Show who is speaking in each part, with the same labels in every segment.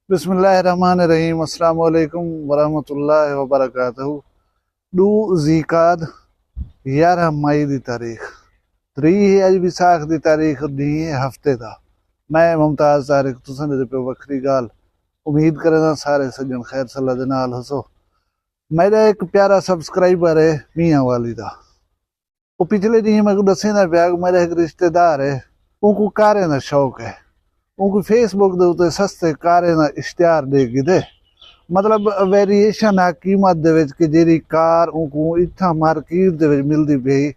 Speaker 1: बिस्मिल्लाहिर्रहमानिर्रहीम अस्सलाम वालेकुम वरहमतुल्लाहि वबरकातुहू। डू ज़ीकाद 11 मई की तारीख तरीक है अज विसाख की तारीख दी हफ्ते का। मैं मुमताज़ तारिक तुसां दे पे वक्री गाल उम्मीद करें सारे सज्जन खैर सल्ला दे नाल हसो। मेरा एक प्यारा सब्सक्राइबर है मियाँ वाली का। वो पिछले दी मैं को दसेंदा पिया मेरा एक रिश्तेदार है उनको कारें का शौक है। उनको फेसबुक के उत्ते सस्ते कारें का इश्तिहार दे गिदे मतलब वेरिएशन आ कीमत दे विच कि जेरी कार उनको इत्था मार्केट दे विच मिलदी पई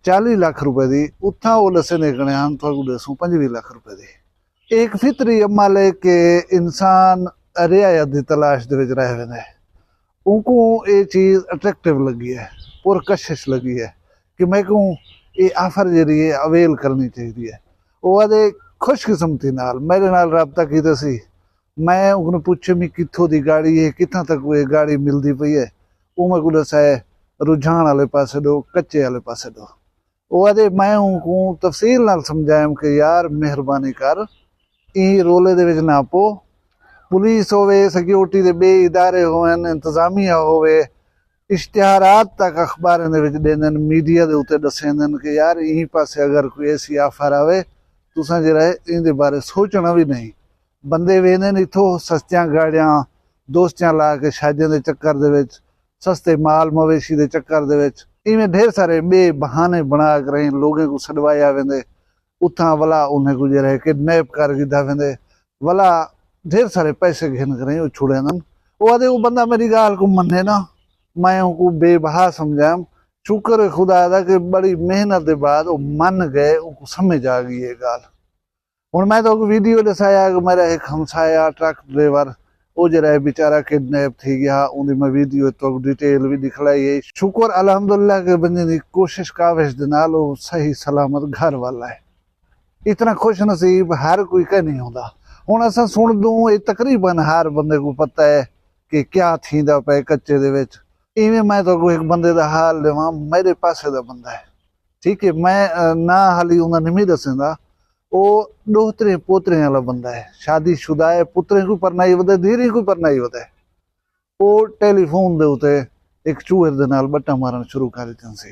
Speaker 1: 40 लाख रुपए दी उत्था वो दसे निकले हम थोड़ा दसूं 25 लाख रुपए दी। एक फितरी अमल है कि इंसान रियायत की तलाश दे विच रह वेंदा है। उनको ये चीज़ अट्रैक्टिव लगी है पुरकशिश लगी है कि मैं कहूँ ये ऑफर जी है अवेल करनी चाहिए है। वो आदे खुशकिस्मती नाल मेरे नाल रबता कीता सी। मैं उन्हें पूछे मैं कित्थों दी गाड़ी है कित्थों तक वो गाड़ी मिलती पई है। वो मैं को दसाए रुझान वाले पासे दो कच्चे वाले पासे दो। वो आदे मैं उनको तफसील नाल समझायम कि यार मेहरबानी कर ई रोले दे विच ना पो। पुलिस होवे सिक्योरिटी दे बे इदारे होवन इंतजामिया होवे इश्तिहारात तक अखबारें दे विच देंदन मीडिया दे उत्ते दसेंदन कि यार यहीं पासे अगर कोई ऐसी ऑफर आवे तुसां जिहड़ा है इहदे बारे सोचना भी नहीं। बंदे वेंदे ने इत्थों सस्तियां गाड़ियां दोस्तियां ला के शादियां दे चक्कर दे विच सस्ते माल मवेशी दे चक्कर दे विच इवें ढेर सारे बे बहाने बना कर लोगों को सडवाया वेंदे। उथा वला उन्हें को जिहड़ा है किडनैप कर गिदा वेंदे वला ढेर सारे पैसे घिन कर छुड़ेंदन। वो आदे वो बंदा मेरी गाल को मन्ने ना मैं उनको बेबहा समझाम। शुक्र है खुदा दा कि बड़ी मेहनत के बाद वो मन गए उनको समझ आ गई ये गाल। हुण मैं तो वीडियो दसाया कि मेरा एक हमसाया ट्रक ड्राइवर वो जरा बेचारा किडनैप थी गया उनकी मैं वीडियो तो डिटेल भी दिखलाई है। शुक्र अलहमदुलिल्लाह के बंदे की कोशिश काविश दे नाल वो सही सलामत घर वाला है। इतना खुश नसीब हर कोई का नहीं होता। हुण असां सुन दूं ये तकरीबन हर बंदे को पता है कि क्या थींदा पे कच्चे दे विच। इवें मैं तो एक बंदे का हाल देवां मेरे पासे का बंदा है ठीक है। मैं ना हाली उन्हें नहीं दसेंदा। वो दोहतरे पोतरे वाला बंदा है शादीशुदा है पुत्रे को परनाई वधे धीरे को परनाई वधे। वो टेलीफोन दे उत्ते एक चूहे दे नाल बट्टा मारन शुरू कर दित्तियां सी।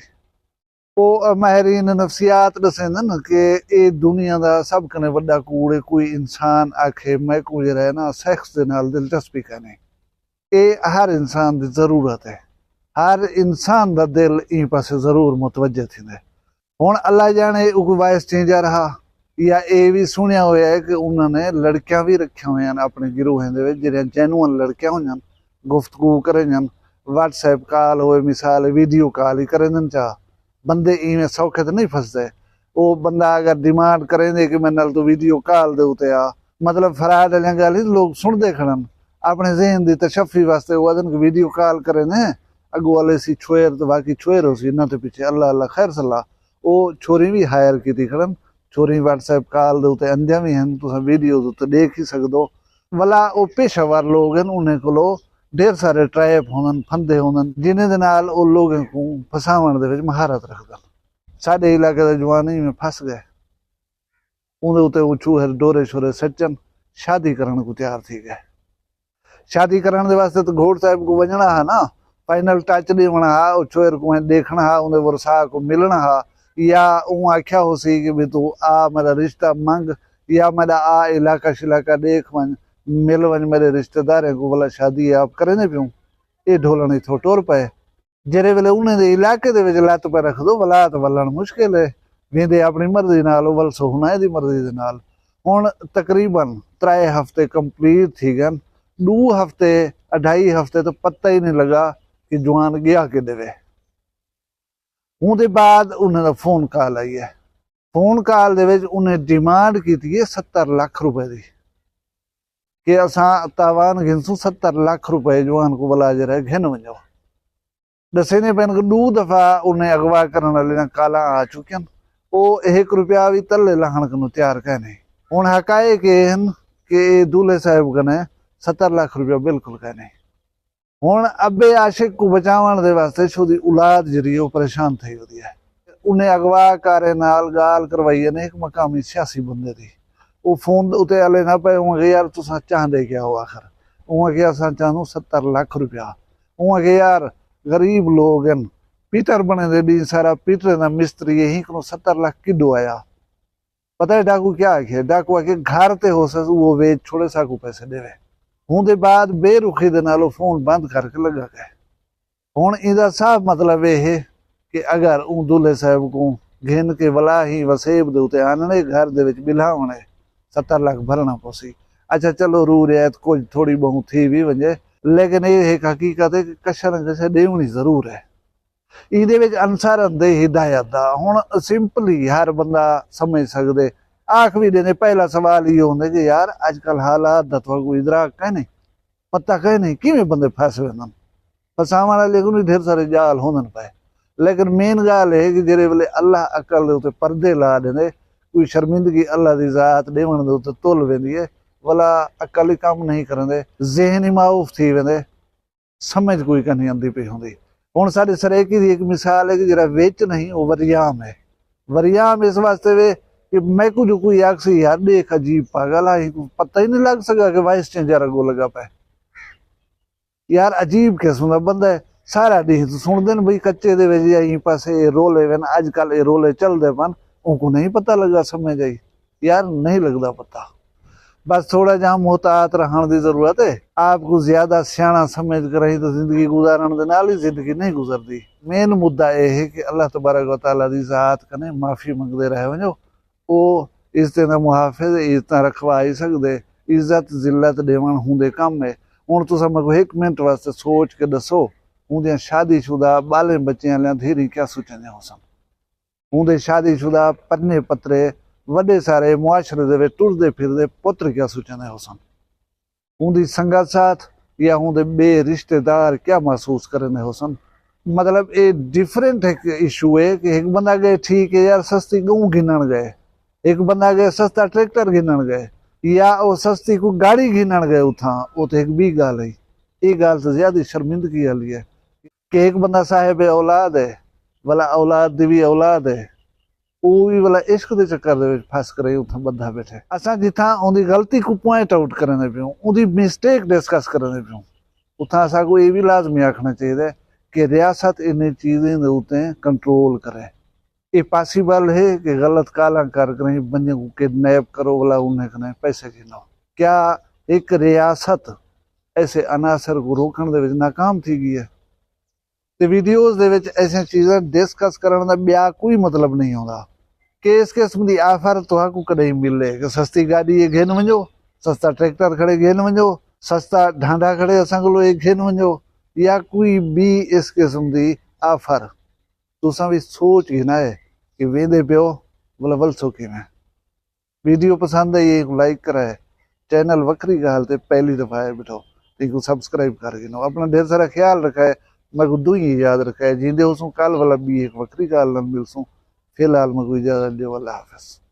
Speaker 1: वो माहिरीन नफ्सियात दसेंदन कि ये दुनिया का सब कने वड्डा कूड़ है। कोई इंसान आखे मैं को जिहड़ा है ना सैक्स दे नाल दिलचस्पी कने ये हर इंसान की जरूरत है। हर इंसान का दिल इन पासे जरूर मुतवज्जे थींदा है। हुण अल्लाह जाने कोई वाइस चेंजर रहा या ये भी सुनिया हुआ है कि उन्होंने लड़कियां भी रखिया हुई हैं अपने गिरोहें दे विच जिहड़ियां जेनुअन लड़कियां होईयां गुफ्तगू करेंजन व्हाट्सएप कॉल होए मिसाल वीडियो कॉल ही करेंजन चाह बंदे इवें सौखे तो नहीं फसदे। वो बंदा अगर डिमांड करेंदे कि मैं नाल तो वीडियो कॉल दे उत्ते आ मतलब फराड वालियां गल लोग सुनदे खड़न अपने जहन की तशफी वास्ते वो आदन कि वीडियो कॉल करें अगू वाले सी छुएर तो बाकी छुएर हो सी इन्हां ते पिछे अल्लाह अल्लाह खैर सलाह। वो छोरी भी हायर की खड़न छोरी व्हाट्सएप कॉल दे उत्ते अंदियां भी हैं तुसां वीडियो उत्ते देख ही सकदो। वला वो पेशावर लोग हैं उन्हें कोलो ढेर सारे ट्रैप होंदन फंदे होंदन जिन्हें दे नाल वो लोगों को फसावण दे विच महारत रखदन। साडे इलाके दे जवानी में फस गए उहदे उत्ते वो चूहे डोरे शोरे सच्चन शादी करने को तैयार थी गए। शादी करने वास्ते तो घोड़ साहब को वजना है ना फाइनल टच देवना हा वो चोर को देखना हा उन्हें वरसा को मिलना हा या वो आख्या हो सी कि भी तू आ मेरा रिश्ता मंग या मेरा आ इलाका शिलाका देख वन मिल वन मेरे रिश्तेदार को बोला शादी आप करें प्यूं ये ढोलन इथों टुर पे जेरे वेले उन्हें दे इलाके दे विच लत्त पे रख दो वला तो वलन मुश्किल है वेंदे अपनी मर्जी नाल वल सोहना दी मर्जी दे नाल। हुण तकरीबन 3 हफ्ते कंप्लीट थी गए 2 हफ्ते 2.5 हफ्ते तो पता ही नहीं लगा कि जवान गया कि देवे। उहदे बाद उन्हें फोन कॉल आई है। फोन कॉल दे विच उन्हें डिमांड की थी 70 लाख रुपए की कि असां तावान घिनसूं 70 लाख रुपए जवान को बुला जरा घिन वञो। दसे ने पैन 2 दफा उन्हें अगवा करने वाले काला आ चुके वो 1 रुपया भी तले लहण को तैयार कहने। हुण हकाए कि दूल्हे साहब कने 70 लाख रुपया बिल्कुल कहने। हुण अबे आशिक को बचावन दे वास्ते छोदी औलाद जरी वो परेशान थी होती है। उन्हें अगवा करे नाल गाल करवाई ने एक मकामी सियासी बंदे दी ਉਹ ਫੋਨ ਉਤੇ ਹਲੇ ਨਾ ਪਏ ਹੋਣਗੇ ਯਾਰ ਤੁਸੀਂ ਚਾਹੁੰਦੇ ਕਿਆ ਹੋ ਆਖਰ ਉਹ ਕਿ असां चाहूं 70 लाख रुपया ਉਹ कि यार गरीब लोग हैं पीटर बने दे डी सारा पीटर का मिस्त्री यही को 70 लाख किडो आया पता है डाकू क्या आखे डाकू आके घर ते हो सक वो वेच छोड़े साकू पैसे देवे हूं दे बाद बेरुखी दे नालों फोन बंद करके लगा गए हुण इहदा साफ मतलब यह कि अगर ऊ दूल्हे साहब को घिन के वला ही वसेब दे उते आनने घर दे विच बिलावणे 70 लाख भरना पोसी अच्छा चलो रू रियायत कुछ थोड़ी बहुत थी भी वजे लेकिन ये एक हकीकत है कि कशा न कशा देवनी जरूर है ਇਹਦੇ ਵਿੱਚ ਅਨਸਰ ਹੁੰਦੇ ਹਿਦਾਇਤ ਦਾ ਹੁਣ ਸਿੰਪਲੀ ਹਰ ਬੰਦਾ ਸਮਝ ਸਕਦੇ ਆਖਰੀ ਦੇ ਪਹਿਲਾ ਸਵਾਲ ਇਹ ਹੁੰਦਾ ਕਿ ਯਾਰ ਅੱਜ ਕੱਲ ਹਾਲਾਤ ਦਾ ਕੋਈ ਇਦਰਾਕ ਹੈ ਨਹੀਂ ਪਤਾ ਹੈ ਨਹੀਂ ਕਿਵੇਂ ਬੰਦੇ ਫਸ ਵੇਂਦਨ ਫਸਾਵਣ ਵਾਲੇ ਨੂੰ ਢੇਰ ਸਾਰੇ ਜਾਲ ਹੁੰਦਨ ਪਏ लेकिन मेन गाल है कि जेरे वेले अल्लाह अकल दे उते पर्दे ला देंदे कोई शर्मिंदगी अल्लाह दी जात देवण दे उते तुल वेंदी है वला अकल ही काम नहीं करंदे ज़हन ही माऊफ थी वेंदे समझ कोई नहीं आंदी पई हुंदी हुण साडे सरेकी दी एक मिसाल है कि जेरा विच नहीं वो वरियाम है वरियाम इस वास्ते वे कि मैं कुछ कोई आखसी यार देख अजीब पागल है पता ही नहीं लग सका कि वाइस चेंजर अगो लगा पे यार अजीब किस्म दा बंदा है सारा डी सुनते हैं बई कच्चे दे विच यहीं पासे रोले वन अजकल ये रोले चलते पन उनको नहीं पता लगा समझ आई यार नहीं लगता पता बस थोड़ा जहाँ मोहतात रहने की जरूरत है आपको ज्यादा सियाना समझ कर रही तो जिंदगी गुजारन दे नाल ही जिंदगी नहीं गुजरती मेन मुद्दा यह है कि अल्लाह तबारक व तआला दी जात कने माफी मंगते रहे वजो वो इज्जत दा मुहाफिज इज्जत रखवा ही सकते इज्जत जिल्लत देवन हुंदे काम है हुण तुसां मैनूं 1 मिनट वास्ते सोच के दसो उनके शादीशुदा बाले बच्चे वाले धीरे क्या सोचते हो सन उनके शादीशुदा पन्ने पत्रे वड्डे सारे मुआशरे दे टुरदे फिरदे पुत्र क्या सोचते हो सन उनकी संगत साथ या उनके बे रिश्तेदार क्या महसूस करने हो सन मतलब ये डिफरेंट एक इशू है कि एक बंदा गए ठीक है यार सस्ती गऊँ गिनन गए एक बंदा गए सस्ता ट्रैक्टर गिनन गए या वो सस्ती को गाड़ी गिनन गए उथा वो तो एक भी गाल है ये गाल तो ज्यादा शर्मिंदगी वाली है कि एक बंदा साहिब औलाद है वाला औलाद दी भी औलाद है वो भी वाला इश्क के चक्कर दे विच फस कर उथा बंदा बैठे असां जिथा उनकी गलती को पॉइंट आउट करने पियो उनकी मिस्टेक डिस्कस करने पियो उथा असां को ये भी लाजमी आखना चाहिए कि रियासत इन चीज़ें दे उते कंट्रोल करे ये पॉसिबल है कि गलत काला कर करें बंदे को किडनैप करो वाला उन्हें कने पैसे गिनो क्या एक रियासत ऐसे अनासर को रोकने दे विच नाकाम थी गई है ते वीडियोज़ दे विच ऐसी चीज़ें डिस्कस करने का ब्या कोई मतलब नहीं होता कि इस किस्म की आफर तुहाकू कदे मिले कि सस्ती गाड़ी ये घेन वञो सस्ता ट्रैक्टर खड़े घेन वञो सस्ता ढांडा खड़े असां कोलों ये घेन वञो या कोई भी इस किस्म की आफर तुसां भी सोच घिना है कि वेंदे पियो भला वलसो किवें वीडियो पसंद आई लाइक कराए चैनल वक्री गाल ते पहली दफ़ा है बिठो इनको सब्सक्राइब कर गिनो अपना ढेर सारा ख्याल रखा है मैं दू ही याद रखा है जींदे उसों कल वाला भी एक वक्री गाल मिलसूँ फिलहाल मैं कोई इजाज़त दे अल्लाह हाफ़िज़।